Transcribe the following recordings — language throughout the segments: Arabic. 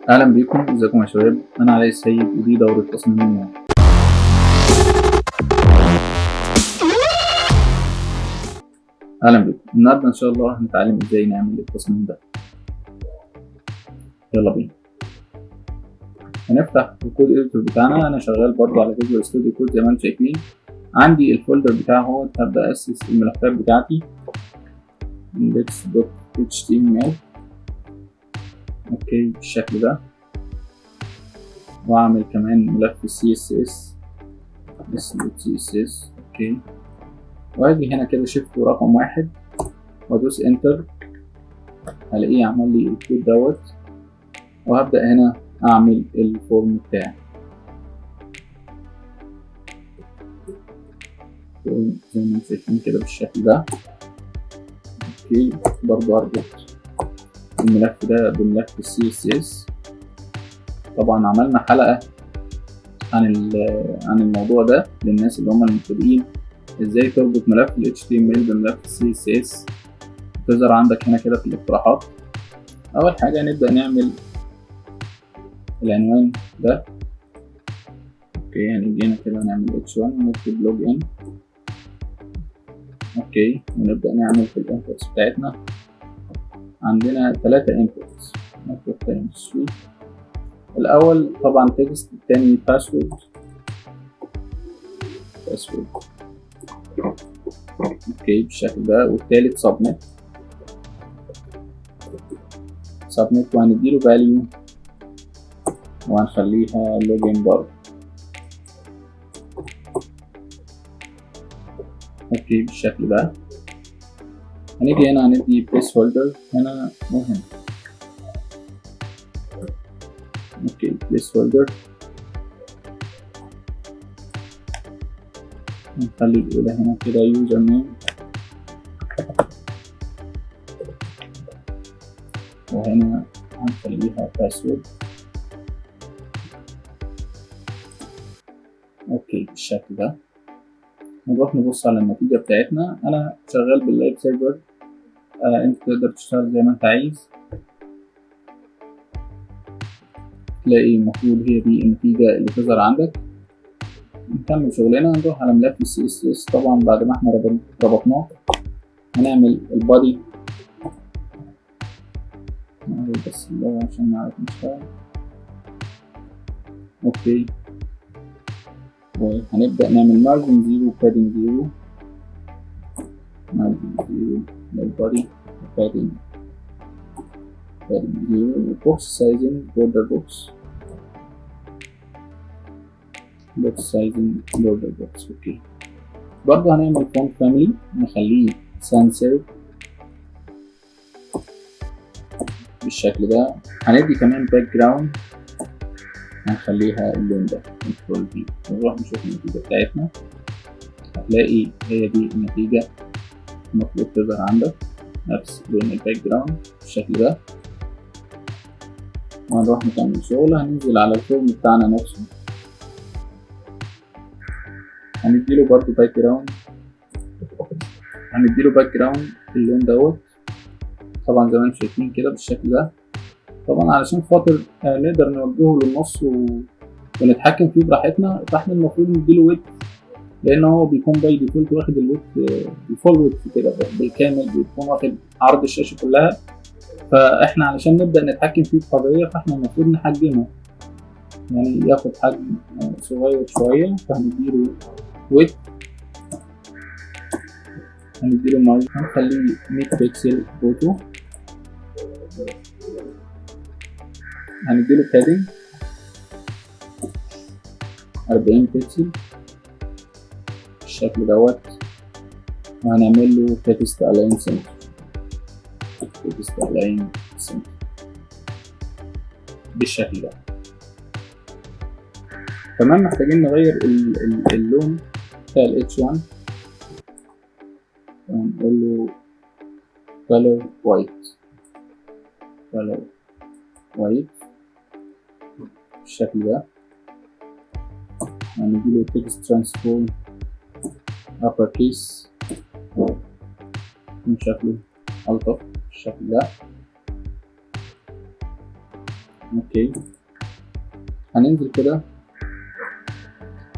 أهلا بيكم، ازيكم يا شباب؟ أنا علي السيد ودي دورة تصميم المواد. أهلا بيكم. النهاردة إن شاء الله هنتعلم ازاي نعمل التصميم ده. يلا بينا. هنفتح الكود إديتور بتاعنا. أنا شغال برضو على فيجوال ستوديو كود زي ما انتم شايفين. عندي الفولدر بتاعه هو هبدأ أسس الملفات بتاعتي index.html. اوكي بالشكل ده، وأعمل كمان ملف CSS. اوكي، وأجي هنا كده شيفت ورقم 1 وأدوس انتر، هلاقيه عمل لي الكود دوت، وهبدأ هنا أعمل الفورم بتاعي. زي ما انتم شايفين كده بالشكل ده. اوكي، برضه هربط الملف ده بملف CSS. طبعا عملنا حلقة عن الموضوع ده للناس اللي هم المبتدئين، ازاي تربط ملف ال HTML بملف CSS. تظهر عندك هنا كده في الاقتراحات. أول حاجة نبدأ نعمل العنوان ده. اوكي، هنيجي هنا كده نعمل H1 ونكتب لوج ان. اوكي، ونبدأ نعمل في الانبوتس بتاعتنا. عندنا 3 انبوتس، نكتب تاني الأول طبعا تكست، التاني باسورد. اوكي بالشكل ده، والتالت سبميت. وهنديله فاليو وهنخليها لوجين برضه. اوكي بالشكل ده. هنيجي هنا هندي بليس هولدر هنا مهم. اوكي بليس هولدر، نخلي الأولى هنا كده يوزر نيم، وهنا هنخليها باسورد. اوكي بالشكل ده. نروح نبص على النتيجة بتاعتنا. أنا شغال باللايف سيرفر، انت تقدر تشتغل زي ما انت عايز. تلاقي المفروض هي دي النتيجة اللي تظهر عندك. نكمل شغلنا، نروح على ملف CSS. طبعا بعد ما احنا ربطناه هنعمل البادي بس اللغة عشان نعرف نشتغل. اوكي، وهنبدأ نعمل مارجن 0 padding 0 للبادي، padding 0 box sizing border box border box. اوكي، برضه هنعمل font family نخليه sans serif بالشكل ده. هندي كمان باك جراوند هنخليها اللون ده كنترول V. نروح نشوف النتيجة بتاعتنا، هتلاقي هي دي النتيجة المفروض تظهر عندك، نفس لون الباك جراوند بالشكل ده. وهنروح نكمل شغل. هننزل على الفورم بتاعنا نفسه، هنديله برضه باك جراوند، اللون دوت. طبعا زي ما انتم شايفين كده بالشكل ده. طبعا علشان خاطر نقدر نوجهه للنص ونتحكم فيه براحتنا، فاحنا المفروض نديله ويت، لان هو بيكون باي ديفولت واخد الويت الفول ويت كده بالكامل، بيكون واخد عرض الشاشه كلها. فاحنا علشان نبدا نتحكم فيه بحريه، فاحنا المفروض نحجمه، يعني ياخد حجم صغير شويه. فهنديله ويت، هنديله مارجن، هنخليه 100 بكسل فوتو. هنديله بادنج 40 بكسل بالشكل دوت، وهنعمل له تكست الاين سنتر. بالشكل ده. كمان محتاجين نغير اللون بتاع ال H1، ونقول له color white بالشكل ده. هنديله text transform upper case، من شكله ألطف بالشكل ده. اوكي، هننزل كده.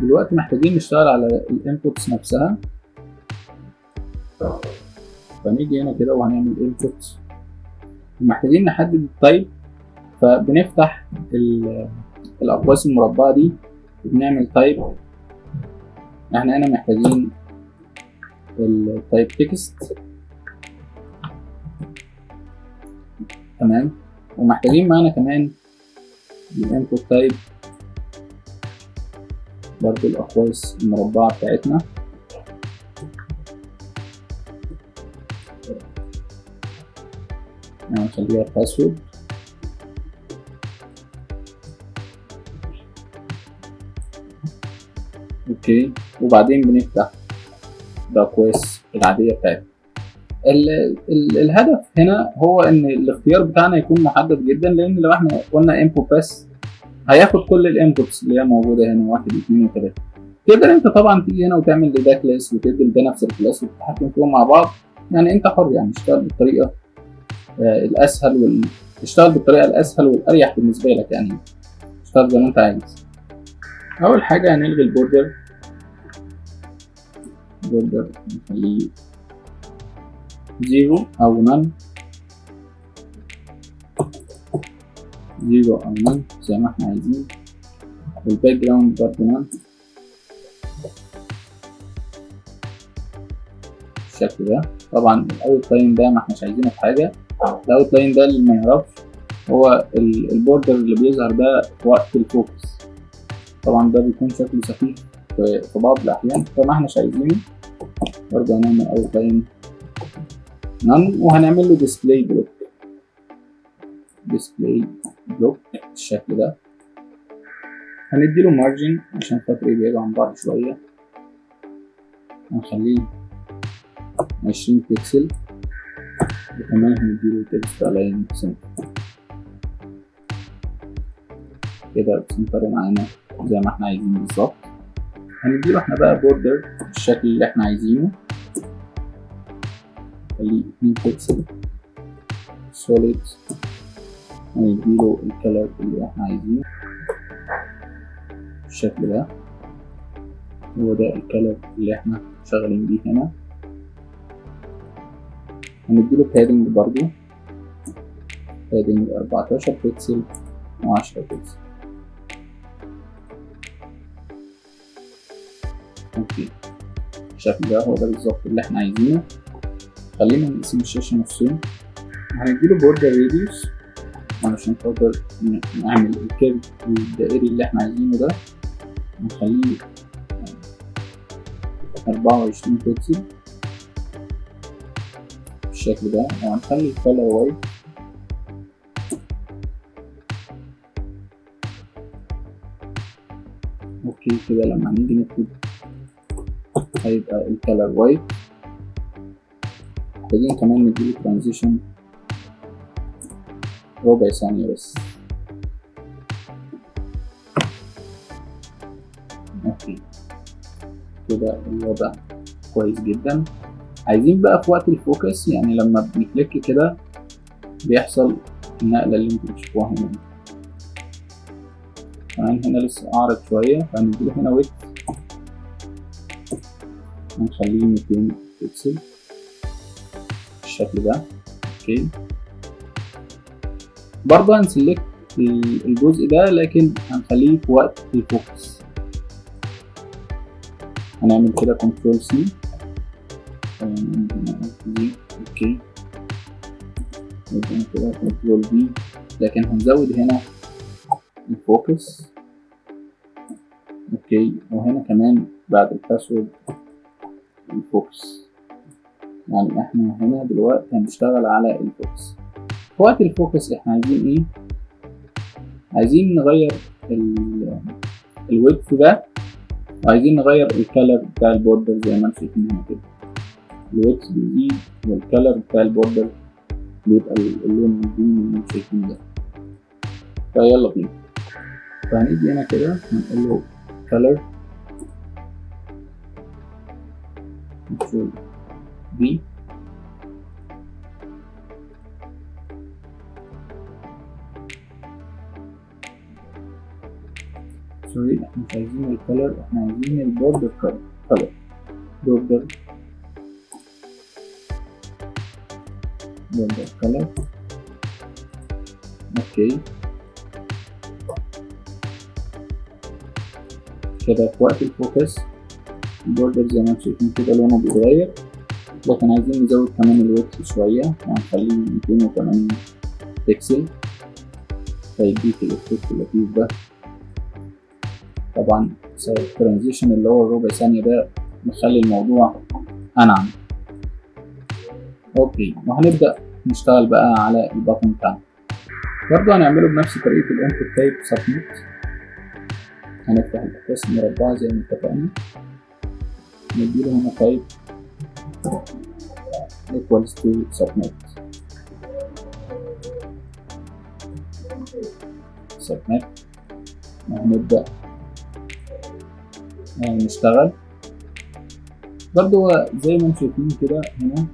دلوقتي محتاجين نشتغل على الانبوتس نفسها، فنيجي هنا كده وهنعمل انبوت، ومحتاجين نحدد التايب، فبنفتح الاقواس المربعه دي وبنعمل تايب. احنا هنا محتاجين التايب تكست، تمام، ومحتاجين معانا كمان الانبوت تايب برضو الاقواس المربعه بتاعتنا. هنخليها باسورد. اوكي، وبعدين بنفتح الاقواس العاديه بتاعتنا. الهدف هنا هو ان الاختيار بتاعنا يكون محدد جدا، لان لو احنا قلنا انبوت بس هياخد كل الانبوتس اللي هي موجوده هنا 1 2 و3. تقدر انت طبعا تيجي هنا وتعمل لده كلاس وتدي لده نفس الكلاس وتتحكم فيهم مع بعض، يعني انت حر، يعني اشتغل بالطريقه الاسهل اشتغل بالطريقه الاسهل والاريح بالنسبه لك، يعني اشتغل زي ما انت عايز. اول حاجه هنلغي البوردر نخليه 0 او نون، 0 او نون زي ما احنا عايزين، والباك جراوند برضه نون بالشكل ده. طبعا الاوت لاين ده ما احناش عايزينه في حاجه. الاوت لاين ده اللي ما يعرفش هو البوردر اللي بيظهر ده وقت الفوكس، طبعا ده بيكون شكله سخيف في بعض الاحيان، فما احناش عايزينه. برضه هنعمل اوت لاين نون، وهنعمل له ديسبلاي بلوك بالشكل ده. هنديله مارجن عشان خاطر يبعدوا عن بعض شويه، هنخليه 20 بيكسل، وكمان هنديله تكست الاين سنتر كده سنتر معانا زي ما احنا عايزين بالظبط. هنديله احنا بقى بوردر بالشكل اللي احنا عايزينه، خليه 2 بيكسل سوليد، ونديله الكلر اللي احنا عايزينه بالشكل ده. هو ده الكلر اللي احنا شغالين بيه هنا. هنديله بادنج برضو، بادنج 14 بيكسل و10 بيكسل. اوكي، بالشكل ده هو ده بالظبط اللي احنا عايزينه. خلينا نقسم الشاشة نصين. هنديله بوردر راديوس علشان خاطر نعمل الكيرف الدائري اللي احنا عايزينه ده، نخليه 24 بيكسل بالشكل ده، وهنخلي الكالر وايت. اوكي كده لما نيجي نكتب هيبقى الكالر وايت. محتاجين كمان نديله ترانزيشن ربع ثانية بس. اوكي كده الوضع كويس جدا. عايزين بقى في وقت الفوكس، يعني لما بنكليك كده بيحصل النقلة اللي انتوا بتشوفوها هنا، كمان هنا لسه أعرض شوية، فهنديله هنا ويت هنخليه 200 بيكسل بالشكل ده. اوكي، برضه هنسلكت الجزء ده لكن هنخليه في وقت الفوكس. هنعمل كده كنترول سي. اوكي، نبدأ كده كنترول بي، لكن هنزود هنا الفوكس. اوكي، وهنا كمان بعد الباسورد الفوكس، يعني احنا هنا دلوقتي هنشتغل على الفوكس. في وقت الفوكس احنا عايزين ايه؟ عايزين نغير الويدث ده، وعايزين نغير الكالر بتاع البوردر زي ما انتم شايفين هنا كده. الويدث بيزيد والكالر بتاع البوردر بيبقى اللون الجرين اللي انتم شايفينه ده. فيلا بينا، فهنيجي هنا كده هنقول له color control B، سوري، احنا مش عايزين الكلر، احنا عايزين البوردر كلر. بوردر كلر. اوكي كده في وقت الفوكس البوردر زي ما انتم شايفين كده لونه بيتغير، لكن عايزين نزود كمان الويدث شوية وهنخليه 280 بكسل فيديك الإفكت اللطيف ده. طبعا الترانزيشن اللي هو الربع ثانية ده نخلي الموضوع أنعم. اوكي، وهنبدأ نشتغل بقى على البطن بتاعنا. برضه هنعمله بنفس طريقة الانبوت تايب سبميت. هنفتح الأقواس المربعة زي ما اتفقنا، نديله هنا تايب equals to submit. وهنبدأ نشتغل. برضو زي ما انتم شايفين كده هنا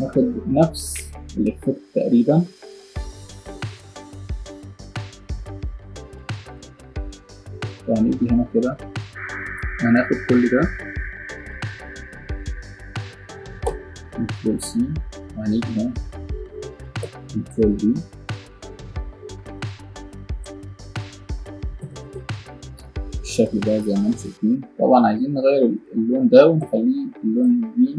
ناخد نفس الإفكت تقريبا. فهنيجي هنا كده هناخد كل ده كنترول سي، وهنيجي هنا كنترول بي، بالشكل ده زي ما انتم شايفين. طبعا عايزين نغير اللون ده ونخليه اللون البي.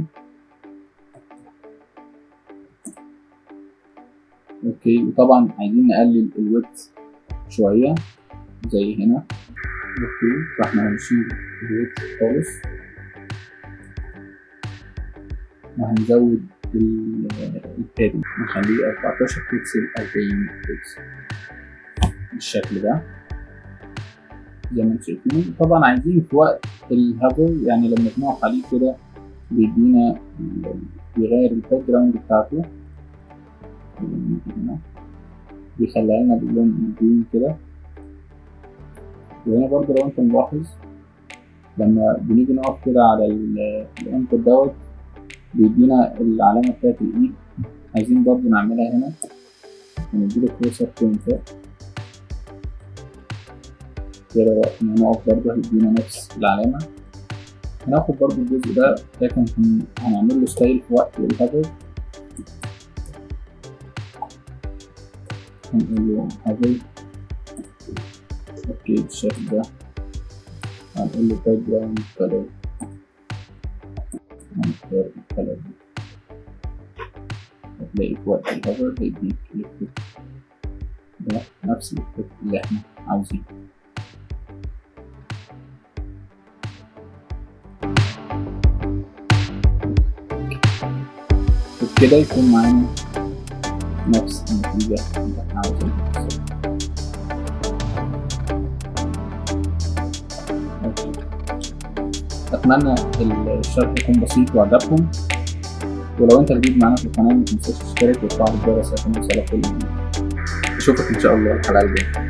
اوكي، وطبعا عايزين نقلل الويدث شوية زي هنا. اوكي، فاحنا هنشيل الويدث خالص وهنزود البادي نخليه 14 بكسل 40 بكسل بالشكل ده زي ما انتم شايفين. طبعا عايزين في وقت الهافر يعني لما بنقف عليه كده بيدينا بيغير الباك جراوند بتاعته، هنا بيخليها لنا باللون الجرين كده. وهنا برضه لو انت ملاحظ لما بنيجي نقف كده على الانبوت دوت بيدينا العلامة بتاعت الايد. عايزين برضه نعملها هنا ونديله كروس اب بوينتر كده. وقت ما نقف برضه هيدينا نفس العلامة. هناخد برضه الجزء ده لكن هنعمل له ستايل في وقت الهافر. هنقول له هافر اوكي بالشكل ده. هنقول له باك جراوند كلر، هنختار الكلر دي. هتلاقي في وقت الهافر هيديك الإفكت ده نفس الإفكت اللي احنا عاوزينه. وبكده يكون معانا نفس النتيجة اللي احنا عاوزينها. أتمنى الشرح يكون بسيط وعجبكم، ولو أنت جديد معانا في القناة متنساش تشترك وتفعل الجرس عشان يوصلك كل جديد. أشوفك إن شاء الله الحلقة الجاية.